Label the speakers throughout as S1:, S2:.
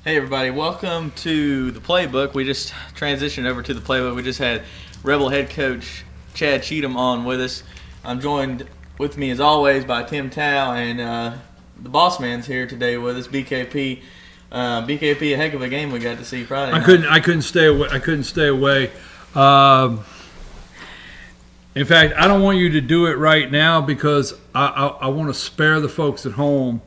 S1: Hey everybody, welcome to the Playbook. We just transitioned over to the Playbook. We just had Rebel head coach Chad Cheatham on with us. I'm joined with me as always by Tim Tao, and the boss man's here today with us, BKP. BKP, a heck of a game we got to see Friday night.
S2: I couldn't stay away. In fact, I don't want you to do it right now because I want to spare the folks at home.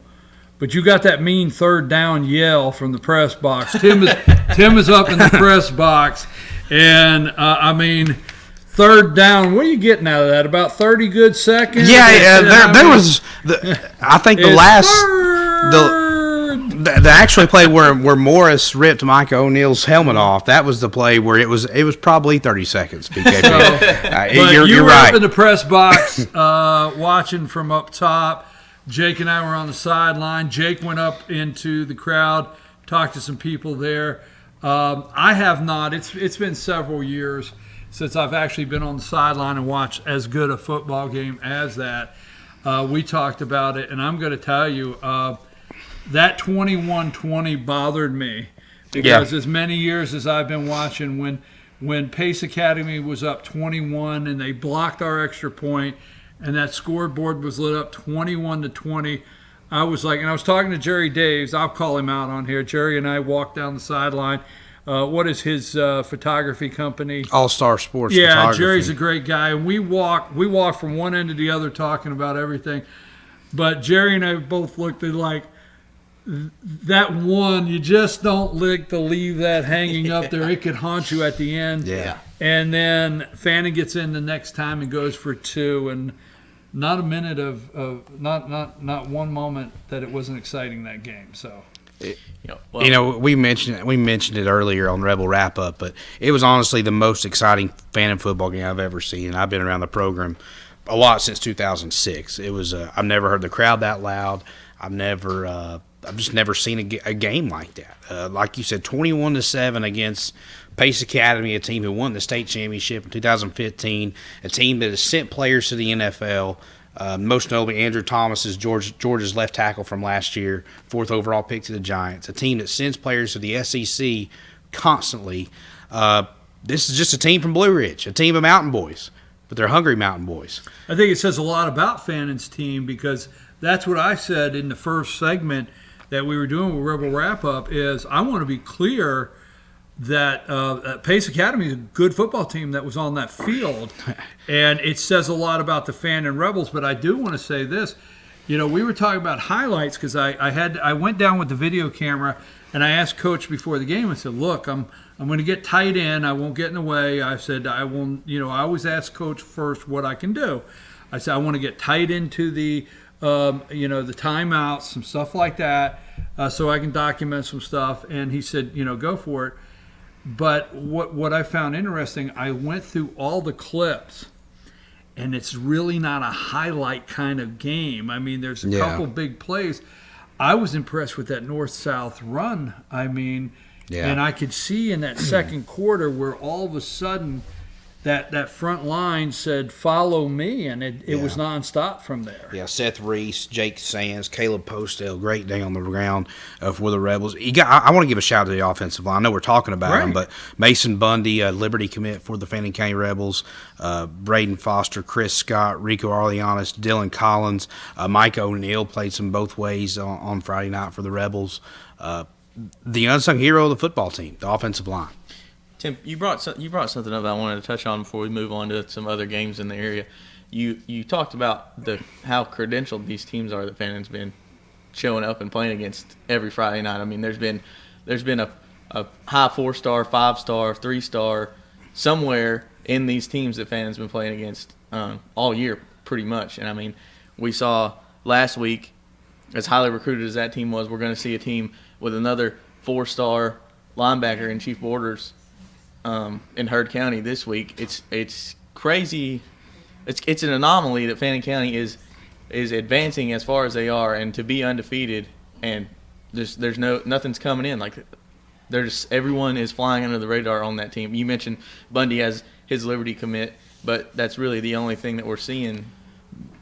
S2: But you got that mean third down yell from the press box. Tim is up in the press box, and third down. What are you getting out of that? About 30 good seconds.
S3: Yeah. There was I think the last the actual play where Morris ripped Mike O'Neill's helmet off. That was the play where it was probably 30 seconds. BKP.
S2: You're right. Up in the press box watching from up top. Jake and I were on the sideline. Jake went up into the crowd, talked to some people there. I have not. It's been several years since I've actually been on the sideline and watched as good a football game as that. We talked about it, and I'm going to tell you, that 21-20 bothered me because as many years as I've been watching, when Pace Academy was up 21 and they blocked our extra point, and that scoreboard was lit up 21-20. I was like, and I was talking to Jerry Daves. I'll call him out on here. Jerry and I walked down the sideline. What is his photography company?
S3: All-Star Sports.
S2: Yeah,
S3: Photography.
S2: Jerry's a great guy. And we walk from one end to the other talking about everything. But Jerry and I both looked at like that one. You just don't like to leave that hanging up there. It could haunt you at the end.
S3: Yeah.
S2: And then Fannin gets in the next time and goes for two, and not a minute of not one moment that it wasn't exciting that game. So,
S3: we mentioned it earlier on Rebel Wrap Up, but it was honestly the most exciting Fannin football game I've ever seen. And I've been around the program a lot since 2006. It was I've never heard the crowd that loud. I've just never seen a game like that. Like you said, 21-7 against Pace Academy, a team who won the state championship in 2015, a team that has sent players to the NFL. Most notably, Andrew Thomas is Georgia's left tackle from last year, 4th overall pick to the Giants. A team that sends players to the SEC constantly. This is just a team from Blue Ridge, a team of mountain boys, but they're hungry mountain boys.
S2: I think it says a lot about Fannin's team because that's what I said in the first segment that we were doing with Rebel Wrap Up is I want to be clear that Pace Academy is a good football team that was on that field, and it says a lot about the Fannin Rebels. But I do want to say this, we were talking about highlights because I went down with the video camera and I asked Coach before the game. I said, "Look, I'm going to get tight in. I won't get in the way." I said, "I won't." I always ask Coach first what I can do. I said, "I want to get tight into the the timeouts, some stuff like that, so I can document some stuff." And he said, "Go for it." But what I found interesting, I went through all the clips, and it's really not a highlight kind of game. I mean, there's a couple big plays. I was impressed with that north-south run. And I could see in that second quarter where all of a sudden that front line said, "Follow me," and it was nonstop from there.
S3: Yeah, Seth Reese, Jake Sands, Caleb Postel, great day on the ground for the Rebels. I want to give a shout out to the offensive line. I know we're talking about them, but Mason Bundy, Liberty commit for the Fannin County Rebels, Braden Foster, Chris Scott, Rico Arlianis, Dylan Collins, Mike O'Neill played some both ways on Friday night for the Rebels. The unsung hero of the football team, the offensive line.
S1: Tim, you brought something up I wanted to touch on before we move on to some other games in the area. You talked about how credentialed these teams are that Fannin's been showing up and playing against every Friday night. I mean, there's been a high 4-star, 5-star, 3-star somewhere in these teams that Fannin's been playing against all year, pretty much. And I mean, we saw last week, as highly recruited as that team was, we're going to see a team with another 4-star linebacker in Chief Borders in Heard County this week. It's crazy. It's an anomaly that Fannin County is advancing as far as they are, and to be undefeated and there's nothing's coming in. Like everyone is flying under the radar on that team. You mentioned Bundy has his Liberty commit, but that's really the only thing that we're seeing.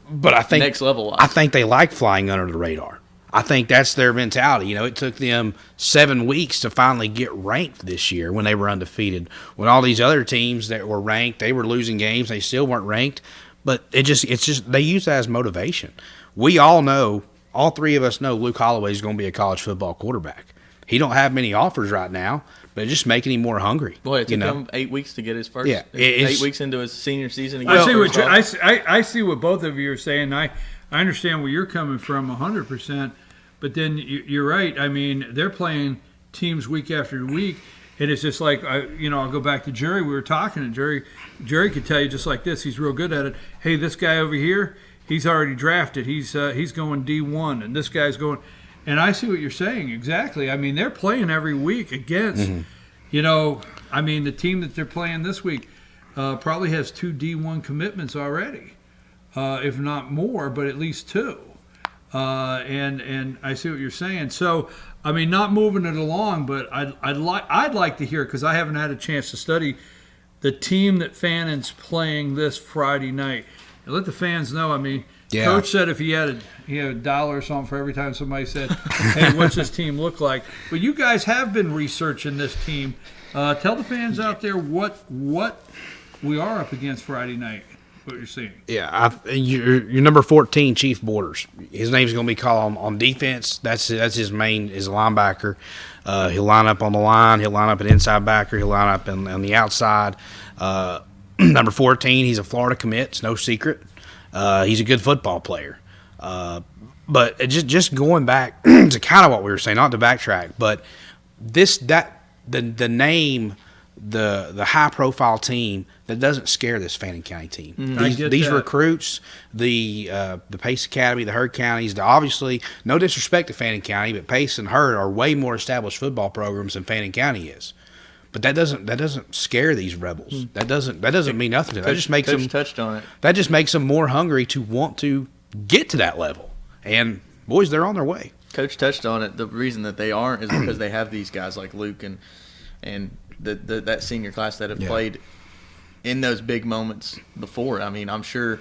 S3: But I think
S1: next level.
S3: I think they like flying under the radar. I think that's their mentality. It took them 7 weeks to finally get ranked this year when they were undefeated. When all these other teams that were ranked, they were losing games, they still weren't ranked. But it's just they use that as motivation. We all know, all three of us know, Luke Holloway is going to be a college football quarterback. He don't have many offers right now, but it's just making him more hungry.
S1: Boy, it took him 8 weeks to get his first.
S3: Yeah,
S1: 8 weeks into his senior season.
S2: I see what both of you are saying. I understand where you're coming from 100%. But then you're right. I mean, they're playing teams week after week, and it's just like I'll go back to Jerry. We were talking, and Jerry could tell you just like this. He's real good at it. Hey, this guy over here, he's already drafted. He's going D1, and this guy's going. And I see what you're saying exactly. I mean, they're playing every week against, the team that they're playing this week probably has 2 D1 commitments already, if not more, but at least 2. And I see what you're saying. So, I mean, not moving it along, but I'd like to hear, because I haven't had a chance to study the team that Fannon's playing this Friday night. And let the fans know. I mean, Coach said if he had a dollar or something for every time somebody said, "Hey, what's this team look like?" But you guys have been researching this team. Tell the fans out there what we are up against Friday night. What you're seeing?
S3: Yeah, your number 14, Chief Borders. His name's going to be called on defense. That's his main is linebacker. He'll line up on the line. He'll line up an inside backer. He'll line up on the outside. Number 14, he's a Florida commit. It's no secret. He's a good football player. But just going back to kind of what we were saying, not to backtrack, but the name, the high profile team that doesn't scare this Fannin County team. These recruits, the Pace Academy, the Heard counties, obviously no disrespect to Fannin County, but Pace and Heard are way more established football programs than Fannin County is. But that doesn't scare these rebels. That doesn't mean nothing to them. That just makes them
S1: touched on it.
S3: That just makes them more hungry to want to get to that level. And boys, they're on their way.
S1: Coach touched on it. The reason that they aren't is because they have these guys like Luke and that senior class that have played in those big moments before. I mean, I'm sure,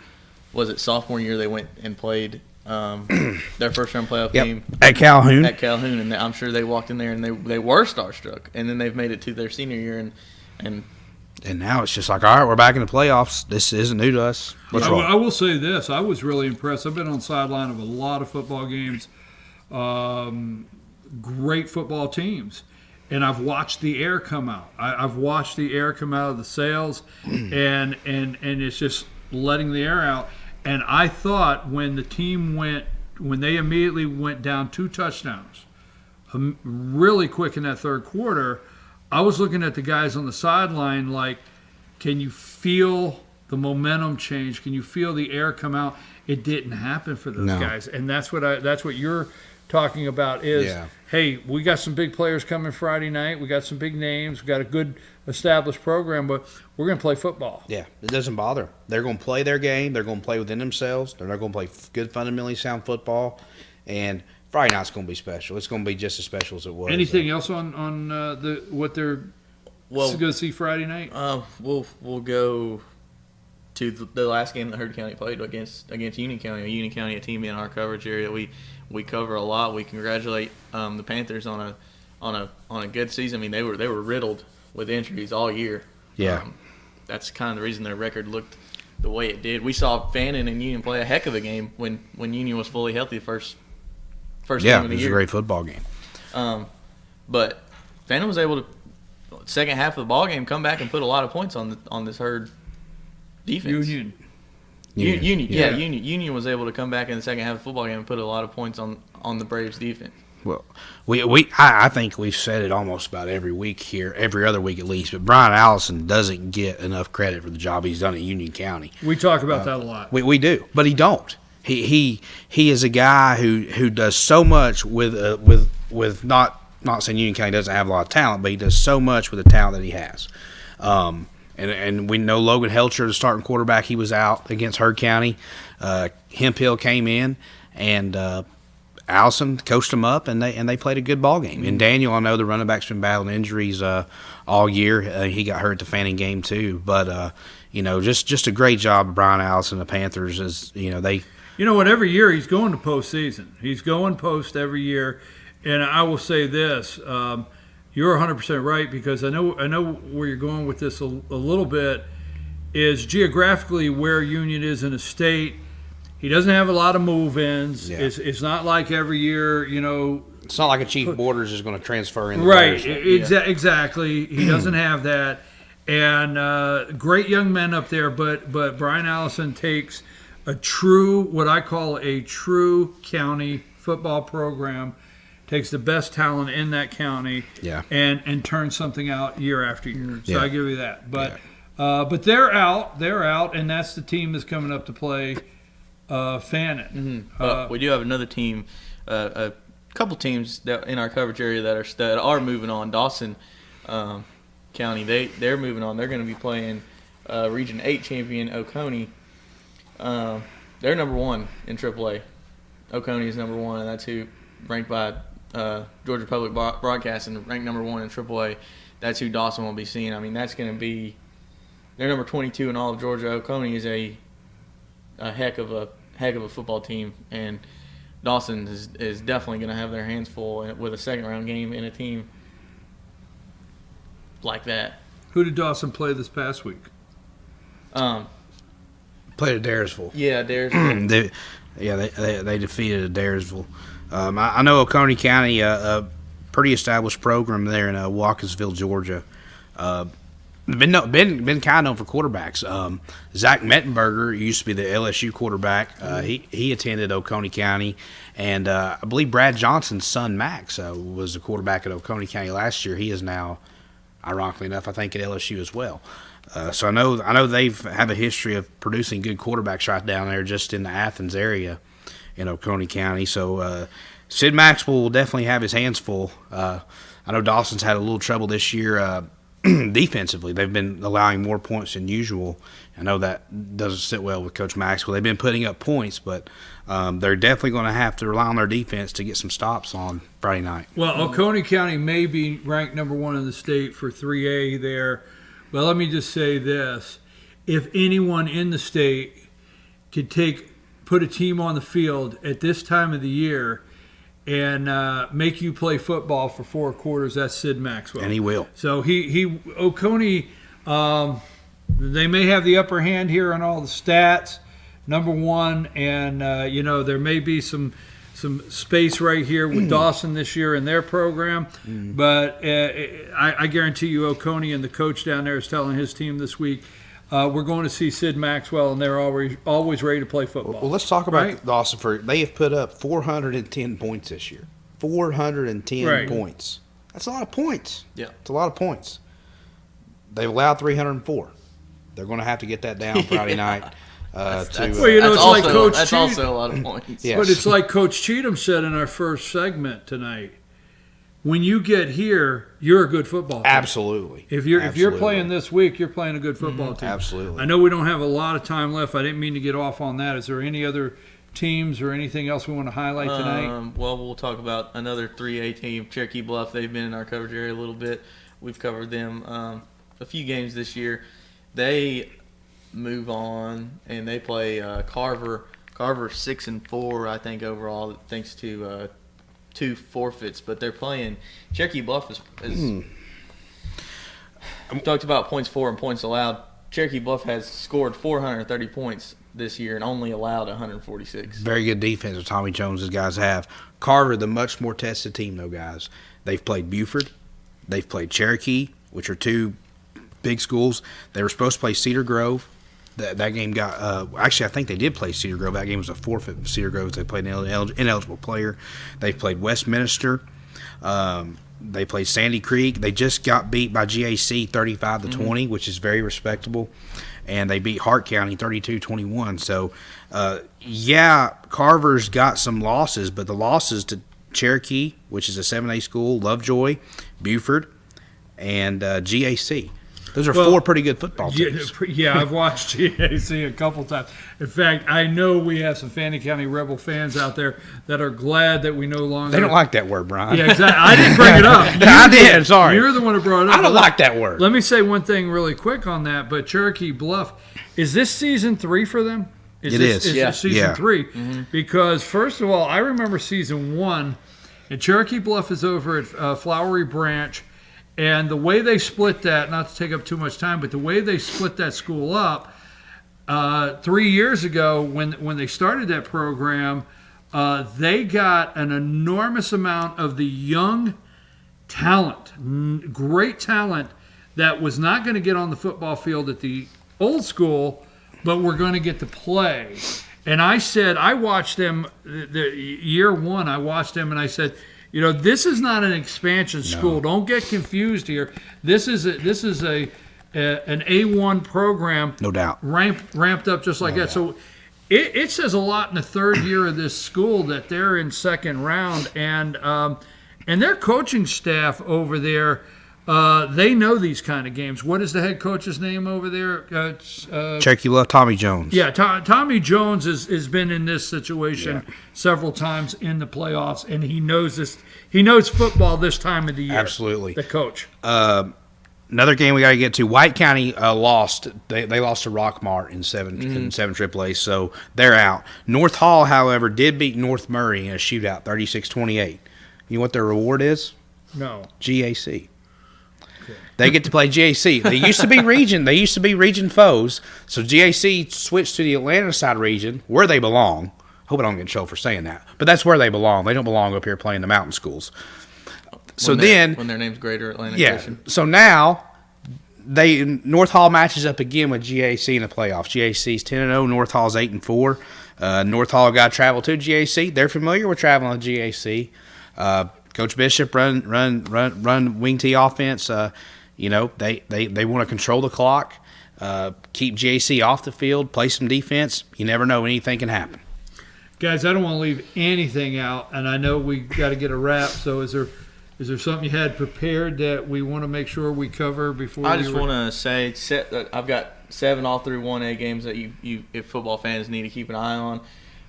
S1: was it sophomore year they went and played their first round playoff game
S3: at Calhoun.
S1: And I'm sure they walked in there and they were starstruck. And then they've made it to their senior year and
S3: now it's just like, all right, we're back in the playoffs. This isn't new to us.
S2: I will say this: I was really impressed. I've been on the sideline of a lot of football games. Great football teams. And I've watched the air come out. I've watched the air come out of the sails, and it's just letting the air out. And I thought when they immediately went down 2 touchdowns, really quick in that third quarter, I was looking at the guys on the sideline like, can you feel the momentum change? Can you feel the air come out? It didn't happen for those guys, and that's what you're talking about is, hey, we got some big players coming Friday night. We got some big names. We got a good established program, but we're going to play football.
S3: Yeah, it doesn't bother. They're going to play their game. They're going to play within themselves. They're not going to play good, fundamentally sound football. And Friday night's going to be special. It's going to be just as special as it was.
S2: Anything else on what they're going to see Friday night?
S1: We'll go to the last game that Heard County played against Union County. Union County, a team in our coverage area we cover a lot. We congratulate the Panthers on a good season. I mean, they were riddled with injuries all year.
S3: Yeah,
S1: that's kind of the reason their record looked the way it did. We saw Fannin and Union play a heck of a game when Union was fully healthy the first game of the year. Yeah, it was
S3: a great football game.
S1: But Fannin was able to, second half of the ball game, come back and put a lot of points on this Heard defense. Union was able to come back in the second half of the football game and put a lot of points on the Braves defense.
S3: Well, I think we've said it almost about every week here, every other week at least, but Brian Allison doesn't get enough credit for the job he's done at Union County.
S2: We talk about that a lot.
S3: We do, but he don't. He is a guy who does so much with not saying Union County doesn't have a lot of talent, but he does so much with the talent that he has. And we know Logan Helcher, the starting quarterback, he was out against Heard County. Hemphill came in, and Allison coached them up, and they played a good ball game. And Daniel, I know the running back's been battling injuries all year. He got hurt at the Fannin game too. But just a great job of Brian Allison, the Panthers. Is
S2: You know what? Every year he's going to postseason. He's going post every year. And I will say this. You're 100% right, because I know where you're going with this a little bit, is geographically where Union is in a state. He doesn't have a lot of move-ins.
S3: Yeah.
S2: It's not like every year,
S3: It's not like a Chief Borders is going to transfer in.
S2: Right, exactly. He doesn't have that. And great young men up there, but Brian Allison takes what I call a true county football program, takes the best talent in that county, and turns something out year after year. So I give you that. But they're out, and that's the team that's coming up to play Fannin.
S1: But we do have another team, a couple teams that in our coverage area that are moving on. Dawson County, they're moving on. They're going to be playing Region 8 champion Oconee. They're number 1 in AAA. Oconee is number 1, and that's who ranked by Georgia Public Broadcasting, ranked number 1 in AAA. That's who Dawson will be seeing. I mean, that's going to be – they're number 22 in all of Georgia. Oconee is a heck of a football team, and Dawson is definitely going to have their hands full with a second-round game in a team like that.
S2: Who did Dawson play this past week?
S3: Played at Daresville.
S1: Yeah, Daresville.
S3: They defeated Daresville. I know Oconee County, a pretty established program there in Walkersville, Georgia. Been kind of known for quarterbacks. Zach Mettenberger used to be the LSU quarterback. He attended Oconee County, and I believe Brad Johnson's son Max was the quarterback at Oconee County last year. He is now, ironically enough, I think at LSU as well. So I know they have a history of producing good quarterbacks right down there, just in the Athens area in Oconee County. So Sid Maxwell will definitely have his hands full. I know Dawson's had a little trouble this year. Defensively, they've been allowing more points than usual. I know that doesn't sit well with Coach Maxwell. They've been putting up points, but they're definitely going to have to rely on their defense to get some stops on Friday night.
S2: Well, Oconee County may be ranked number 1 in the state for 3A there. But let me just say this. If anyone in the state could put a team on the field at this time of the year and make you play football for 4 quarters, that's Sid Maxwell.
S3: And he will.
S2: So Oconee, they may have the upper hand here on all the stats, number 1, and there may be some space right here with Dawson this year in their program, but I guarantee you Oconee and the coach down there is telling his team this week, we're going to see Sid Maxwell, and they're always ready to play football.
S3: Well, let's talk about Dawson. They have put up 410 points this year. 410 points. That's a lot of points.
S1: Yeah.
S3: It's a lot of points. They've allowed 304. They're going to have to get that down Friday night.
S1: That's
S2: also
S1: a lot of points.
S3: Yes.
S2: But it's like Coach Cheatham said in our first segment tonight. When you get here, you're a good football team.
S3: Absolutely.
S2: If you're playing this week, you're playing a good football team.
S3: Absolutely.
S2: I know we don't have a lot of time left. I didn't mean to get off on that. Is there any other teams or anything else we want to highlight tonight?
S1: Well, we'll talk about another 3A team, Cherokee Bluff. They've been in our coverage area a little bit. We've covered them a few games this year. They move on and they play Carver. Carver 6-4, I think, overall, thanks to 2 forfeits. But they're playing Cherokee Bluff is we talked about points for and points allowed. Cherokee Bluff has scored 430 points this year and only allowed 146.
S3: Very good defense that Tommy Jones' guys have. Carver, the much more tested team, though, guys. They've played Buford. They've played Cherokee, which are 2 big schools. They were supposed to play Cedar Grove. That game got actually, I think they did play Cedar Grove. That game was a forfeit for Cedar Grove. They played an ineligible player. They played Westminster. They played Sandy Creek. They just got beat by GAC 35-20, which is very respectable. And they beat Hart County 32-21. So, Carver's got some losses, but the losses to Cherokee, which is a 7A school, Lovejoy, Buford, and GAC. Those are 4 pretty good football teams.
S2: Yeah, I've watched GAC a couple times. In fact, I know we have some Fannin County Rebel fans out there that are glad that we no longer.
S3: They don't like that word, Brian.
S2: Yeah, exactly. I didn't bring it up.
S3: I did. Sorry.
S2: You're the one who brought it up.
S3: I don't like that word.
S2: Let me say one thing really quick on that. But Cherokee Bluff, is this season 3 for them?
S3: It is.
S2: Is season
S3: Yeah.
S2: 3. Because, first of all, I remember season 1, and Cherokee Bluff is over at Flowery Branch, and the way they split that, not to take up too much time, but the way they split that school up, 3 years ago when they started that program, they got an enormous amount of the young talent, great talent, that was not going to get on the football field at the old school, but we're going to get to play. And I said, I watched them, the year 1, I watched them, and I said, this is not an expansion school. Don't get confused here. This is an A1 program.
S3: No doubt.
S2: Ramped up just like that. So it says a lot in the 3rd year of this school that they're in second round. And their coaching staff over there, they know these kind of games. What is the head coach's name over there?
S3: Cherokee Bluff, Tommy Jones.
S2: Yeah, Tommy Jones has been in this situation several times in the playoffs, and he knows this. He knows football this time of the year.
S3: Absolutely.
S2: The coach.
S3: Another game we got to get to. White County lost. They lost to Rockmart in 7 AAA, so they're out. North Hall, however, did beat North Murray in a shootout, 36-28. You know what their reward is?
S2: No.
S3: GAC. They get to play GAC. They used to be region. They used to be region foes. So GAC switched to the Atlanta side region, where they belong. Hope I don't get in trouble for saying that, but that's where they belong. They don't belong up here playing the mountain schools. So
S1: when their name's Greater Atlantic Christian.
S3: So now North Hall matches up again with GAC in the playoffs. GAC's 10-0. North Hall's 8-4. North Hall got to travel to GAC. They're familiar with traveling to GAC. Coach Bishop run wing T offense. They want to control the clock, keep GAC off the field, play some defense. You never know, anything can happen.
S2: Guys, I don't want to leave anything out, and I know we got to get a wrap. So is there something you had prepared that we want to make sure we cover before?
S1: I just want to say I've got 7 all through 1A games that you if football fans need to keep an eye on.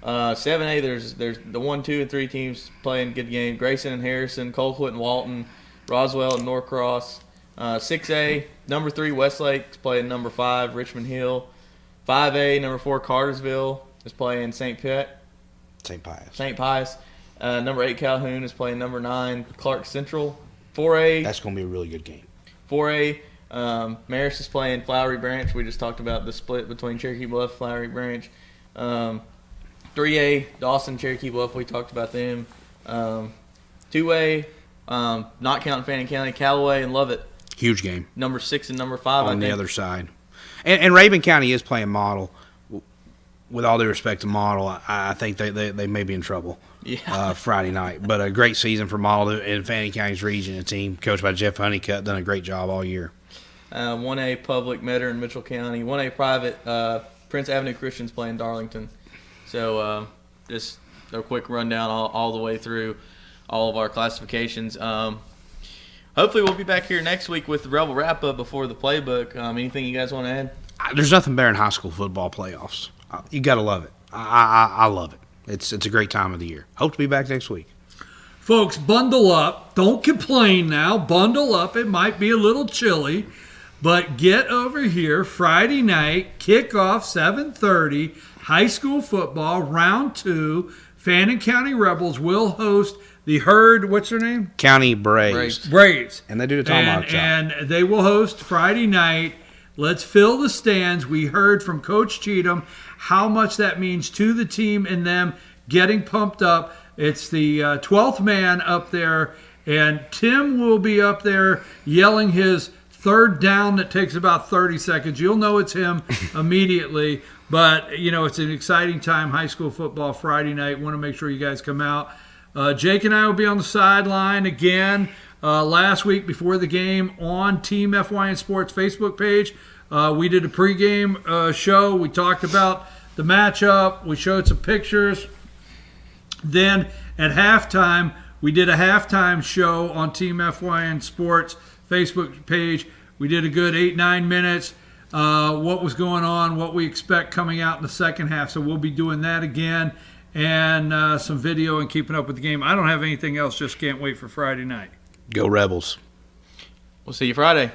S1: 7A, there's the 1, 2, and 3 teams playing good game. Grayson and Harrison, Colquitt and Walton, Roswell and Norcross. 6A, number 3 Westlake is playing number 5 Richmond Hill. 5A, number 4 Cartersville is playing St. Pius. Number 8 Calhoun is playing number 9 Clark Central. 4A.
S3: That's going to be a really good game.
S1: 4A, Marist is playing Flowery Branch. We just talked about the split between Cherokee Bluff, Flowery Branch. 3A, Dawson, Cherokee Bluff. We talked about them. 2A, not counting Fannin County, Callaway and Lovett.
S3: Huge game.
S1: Number 6 and number 5
S3: on the other side. And Rabun County is playing Model. With all due respect to Model, I think they may be in trouble Friday night. But a great season for Model in Fannin County's region. A team coached by Jeff Honeycutt, done a great job all year.
S1: 1A Public, Metter in Mitchell County. 1A Private, Prince Avenue Christian's playing Darlington. So just a quick rundown all the way through all of our classifications. Hopefully we'll be back here next week with the Rebel wrap-up before the playbook. Anything you guys want to add?
S3: There's nothing better than high school football playoffs. You got to love it. I love it. It's a great time of the year. Hope to be back next week.
S2: Folks, bundle up. Don't complain now. Bundle up. It might be a little chilly, but get over here Friday night, kickoff 7:30, high school football, round 2. Fannin County Rebels will host the Herd, what's their name?
S3: County Braves.
S2: And
S3: they do the tomahawk chop.
S2: And they will host Friday night. Let's fill the stands. We heard from Coach Cheatham how much that means to the team and them getting pumped up. It's the 12th man up there, and Tim will be up there yelling his third down that takes about 30 seconds. You'll know it's him immediately. But, it's an exciting time, high school football Friday night. Want to make sure you guys come out. Jake and I will be on the sideline again last week before the game on Team FYN Sports Facebook page. We did a pregame show. We talked about the matchup. We showed some pictures. Then at halftime, we did a halftime show on Team FYN Sports Facebook page. We did a good 8-9 minutes. What was going on, what we expect coming out in the second half. So we'll be doing that again. And some video and keeping up with the game. I don't have anything else. Just can't wait for Friday night.
S3: Go Rebels.
S1: We'll see you Friday.